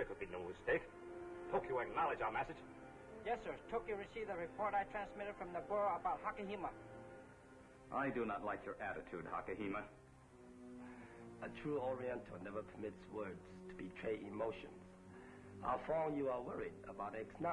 There could be no mistake. Tokyo acknowledged our message. Yes, sir. Tokyo received the report I transmitted from the bureau about Hakahima. I do not like your attitude, Hakahima. A true Oriental never permits words to betray emotions. How far you are worried about X9?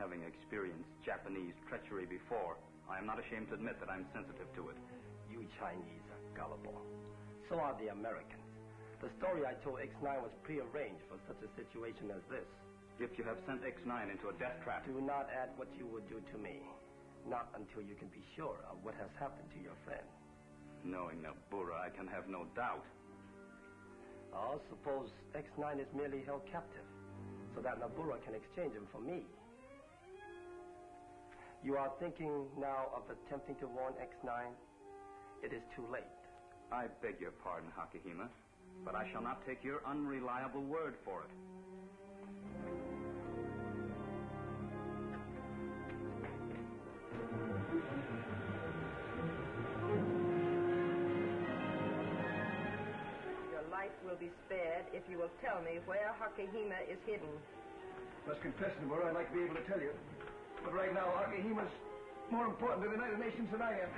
Having experienced Japanese treachery before, I am not ashamed to admit that I'm sensitive to it. You Chinese are gullible. So are the Americans. The story I told X9 was prearranged for such a situation as this. If you have sent X9 into a death trap... Do not add what you would do to me. Not until you can be sure of what has happened to your friend. Knowing Nabura, I can have no doubt. I'll suppose X9 is merely held captive, so that Nabura can exchange him for me. You are thinking now of attempting to warn X9? It is too late. I beg your pardon, Hakahima, but I shall not take your unreliable word for it. Your life will be spared if you will tell me where Hakahima is hidden. Must confess, Nabura, I'd like to be able to tell you. But right now, Hakihima's more important to the United Nations than I am.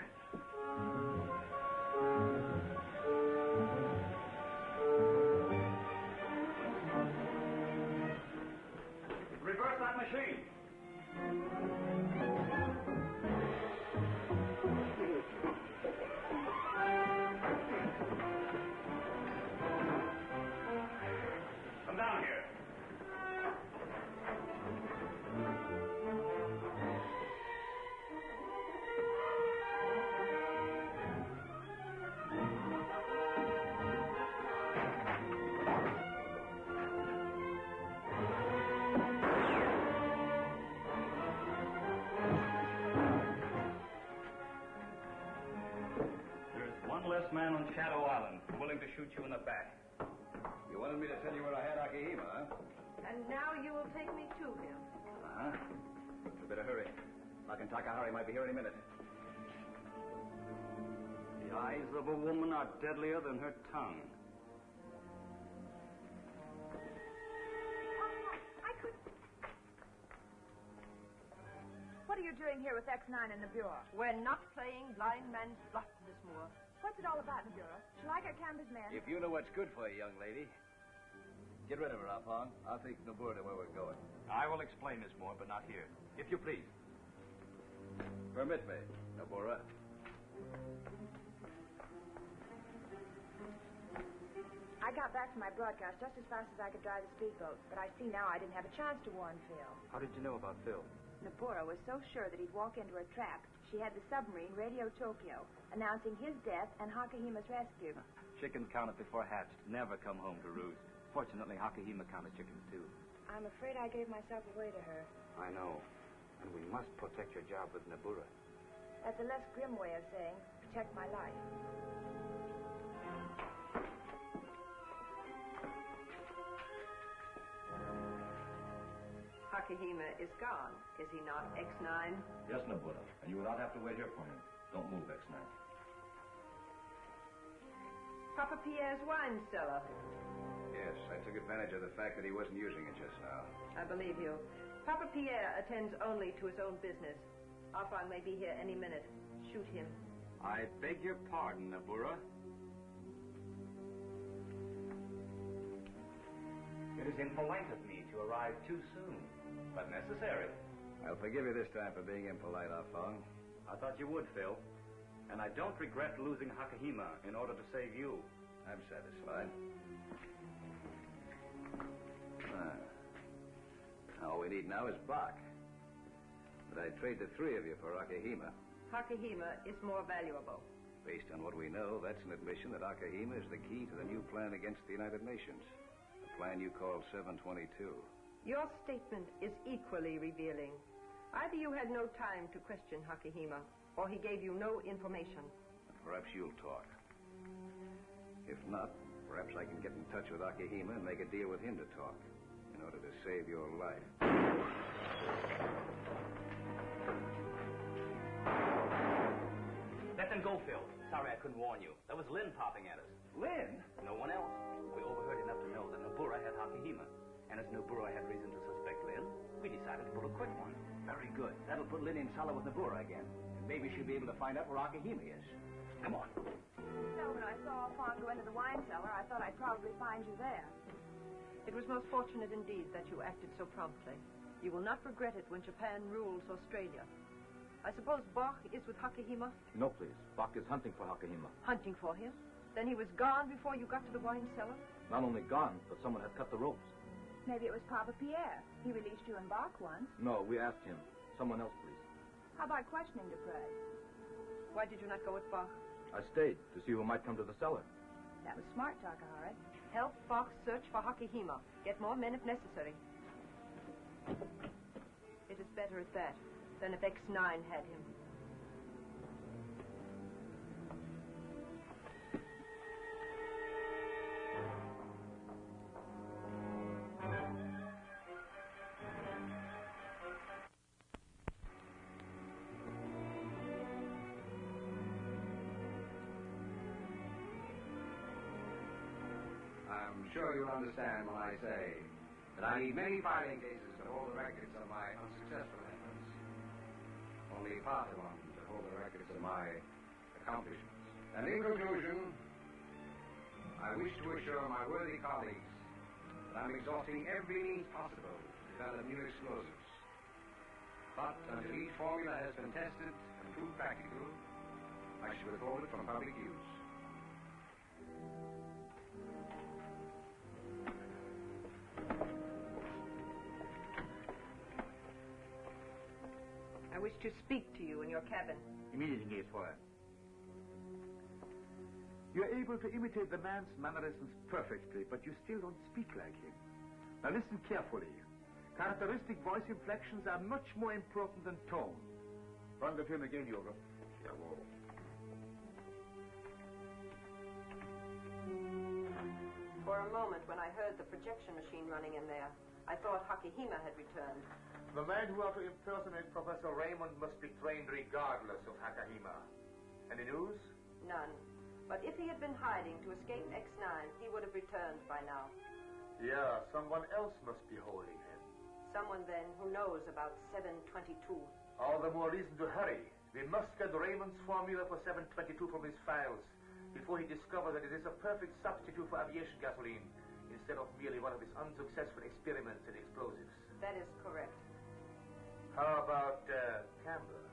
Reverse that machine. Come down here. Man on Shadow Island, willing to shoot you in the back. You wanted me to tell you where I had Akihima, huh? And now you will take me to him. Uh-huh. You better hurry. Lock Takahari might be here any minute. The eyes of a woman are deadlier than her tongue. I could... What are you doing here with X9 in the bureau? We're not playing blind man's bluff, Miss Moore. What's it all about in the bureau? Shall I get Candace's men? If you know what's good for you, young lady, get rid of her, Afong. I'll take Nabura to where we're going. I will explain, Miss Moore, but not here. If you please. Permit me, Nabura. I got back from my broadcast just as fast as I could drive the speedboat, but I see now I didn't have a chance to warn Phil. How did you know about Phil? Nabura was so sure that he'd walk into her trap, she had the submarine radio Tokyo, announcing his death and Hakahima's rescue. Chickens counted before hatched, never come home to roost. Fortunately, Hakahima counted chickens, too. I'm afraid I gave myself away to her. I know. And we must protect your job with Nabura. That's a less grim way of saying, protect my life. Hakahima is gone, is he not, X9? Yes, Nabura. And you will not have to wait here for him. Don't move, X9. Papa Pierre's wine cellar. Yes, I took advantage of the fact that he wasn't using it just now. I believe you. Papa Pierre attends only to his own business. Afang may be here any minute. Shoot him. I beg your pardon, Nabura. It is impolite of me to arrive too soon, but necessary. I'll forgive you this time for being impolite, Afong. I thought you would, Phil. And I don't regret losing Hakahima in order to save you. I'm satisfied. All we need now is Bach. But I'd trade the three of you for Akahima. Hakahima is more valuable. Based on what we know, that's an admission that Akahima is the key to the new plan against the United Nations. The plan you call 722. Your statement is equally revealing. Either you had no time to question Hakahima, or he gave you no information. Perhaps you'll talk. If not, perhaps I can get in touch with Akahima and make a deal with him to talk, in order to save your life. Let them go, Phil. Sorry I couldn't warn you. That was Lynn popping at us. Lynn? No one else. We overheard enough to know that Nabura had Hakahima. And as Nabura had reason to suspect Lynn, we decided to pull a quick one. Very good. That'll put Lynn in solid with Nabura again. And maybe she'll be able to find out where Akahima is. Come on. So when I saw Fawn go into the wine cellar, I thought I'd probably find you there. It was most fortunate indeed that you acted so promptly. You will not regret it when Japan rules Australia. I suppose Bach is with Hakahima? No, please. Bach is hunting for Hakahima. Hunting for him? Then he was gone before you got to the wine cellar? Not only gone, but someone had cut the ropes. Maybe it was Papa Pierre. He released you and Bach once. No, we asked him. Someone else, please. How about questioning Dupre? Why did you not go with Bach? I stayed to see who might come to the cellar. That was smart, Takahara. Help Bach search for Hakahima. Get more men if necessary. It is better at that than if X9 had him. I'm sure you'll understand when I say that I need many filing cases to hold the records of my unsuccessful efforts. Only part of them to hold the records of my accomplishments. And in conclusion, I wish to assure my worthy colleagues that I'm exhausting every means possible to develop new explosives. But until each formula has been tested and proved practical, I shall withhold it from public use. I wish to speak to you in your cabin. Immediate engaged for that. You're able to imitate the man's mannerisms perfectly, but you still don't speak like him. Now listen carefully. Characteristic voice inflections are much more important than tone. Run the film again, Yoga. Jawohl. For a moment, when I heard the projection machine running in there, I thought Hakahima had returned. The man who ought to impersonate Professor Raymond must be trained regardless of Hakahima. Any news? None. But if he had been hiding to escape X9, he would have returned by now. Yeah, someone else must be holding him. Someone, then, who knows about 722. All the more reason to hurry. We must get Raymond's formula for 722 from his files before he discovers that it is a perfect substitute for aviation gasoline instead of merely one of his unsuccessful experiments in explosives. That is correct. How about Campbell?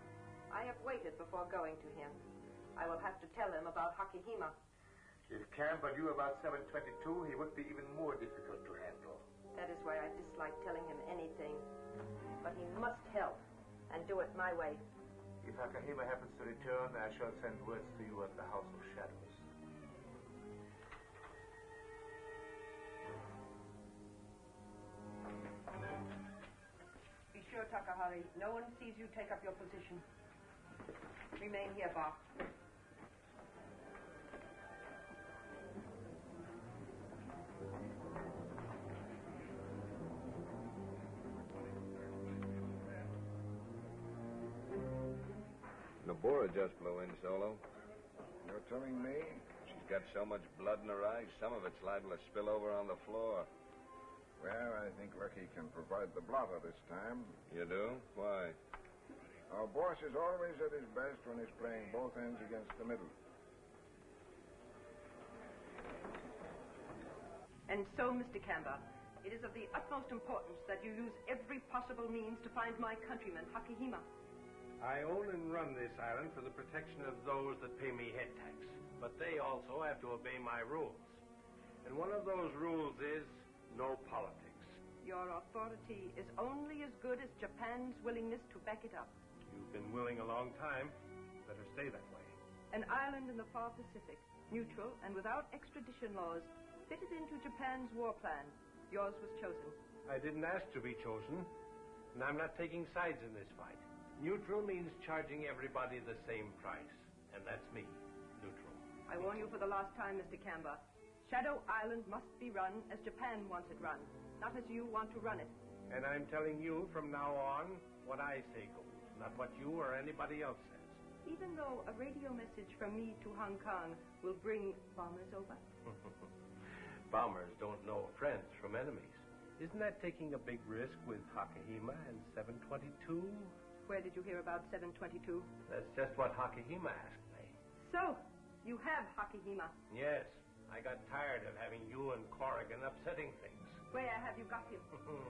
I have waited before going to him. I will have to tell him about Hakahima. If Campbell knew about 722, he would be even more difficult to handle. That is why I dislike telling him anything. But he must help, and do it my way. If Hakahima happens to return, I shall send words to you at the House of Shadows. Be sure, Takahari, no one sees you take up your position. Remain here, Bach. Nabura just blew in solo. You're telling me? She's got so much blood in her eyes, some of it's liable to spill over on the floor. Well, I think Lucky can provide the blotter this time. You do? Why? Our boss is always at his best when he's playing both ends against the middle. And so, Mr. Camber, it is of the utmost importance that you use every possible means to find my countryman, Hakahima. I own and run this island for the protection of those that pay me head tax. But they also have to obey my rules. And one of those rules is no politics. Your authority is only as good as Japan's willingness to back it up. You've been willing a long time. Better stay that way. An island in the far Pacific, neutral and without extradition laws, fitted into Japan's war plan. Yours was chosen. I didn't ask to be chosen, and I'm not taking sides in this fight. Neutral means charging everybody the same price, and that's me, neutral. I warn you for the last time, Mr. Camber. Shadow Island must be run as Japan wants it run, not as you want to run it. And I'm telling you from now on what I say goes, not what you or anybody else says. Even though a radio message from me to Hong Kong will bring bombers over? Bombers don't know friends from enemies. Isn't that taking a big risk with Hakahima and 722? Where did you hear about 722? That's just what Hakahima asked me. So, you have Hakahima. Yes. I got tired of having you and Corrigan upsetting things. Where have you got him?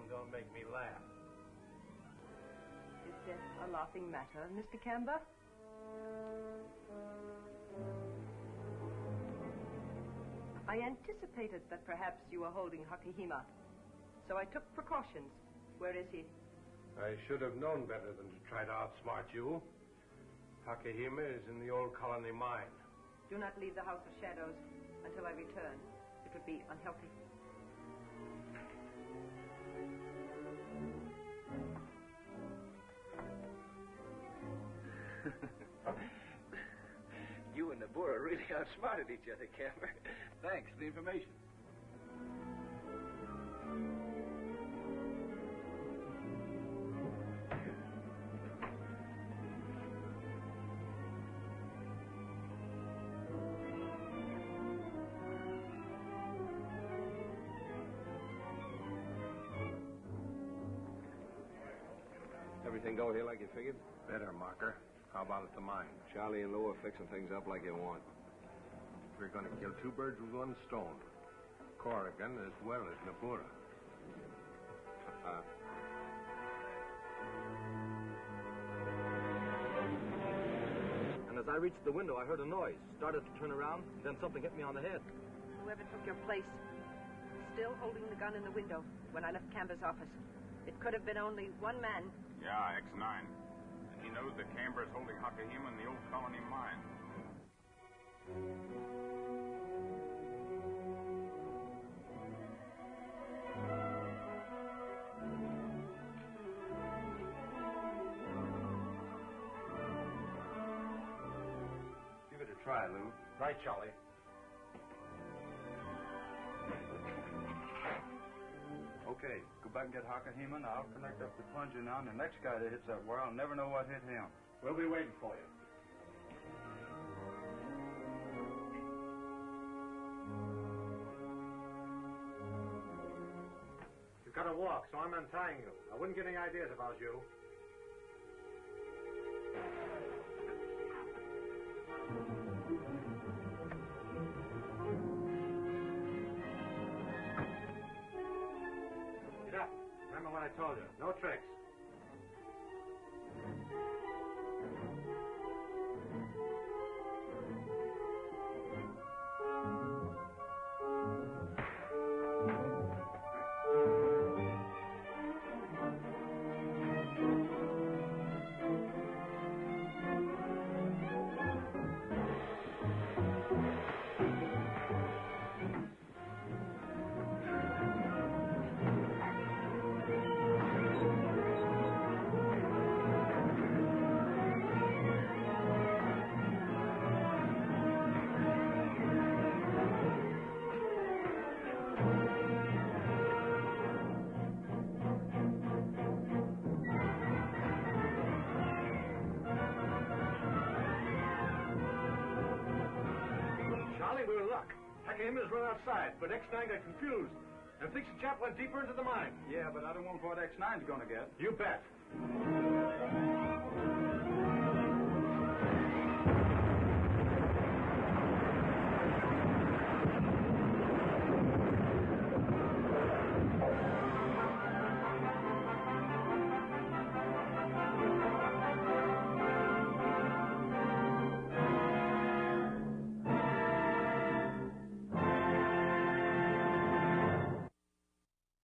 Don't make me laugh. Is death a laughing matter, Mr. Camber? I anticipated that perhaps you were holding Hakahima, so I took precautions. Where is he? I should have known better than to try to outsmart you. Hakahima is in the old colony mine. Do not leave the House of Shadows until I return. It would be unhealthy. You and the Boer really outsmarted each other, Camber. Thanks for the information. Everything go here like you figured? Better, Marker. How about at the mine? Charlie and Lou are fixing things up like you want. We're going to kill two birds with one stone. Corrigan as well as Nabura. And as I reached the window, I heard a noise. Started to turn around, then something hit me on the head. Whoever took your place, still holding the gun in the window when I left Camber's office. It could have been only one man. Yeah, X9. And he knows that Camber is holding Hakahima in the old colony mine. Give it a try, Lou. Right, Charlie. Okay, go back and get Hakahima, and I'll connect up the plunger now, and the next guy that hits that wire, I'll never know what hit him. We'll be waiting for you. You've got to walk, so I'm untying you. I wouldn't get any ideas if I was you. Get up. Remember what I told you. No tricks. Hammett run outside, but X9 got confused and thinks the chap went deeper into the mine. Yeah, but I don't want what X9's gonna get. You bet.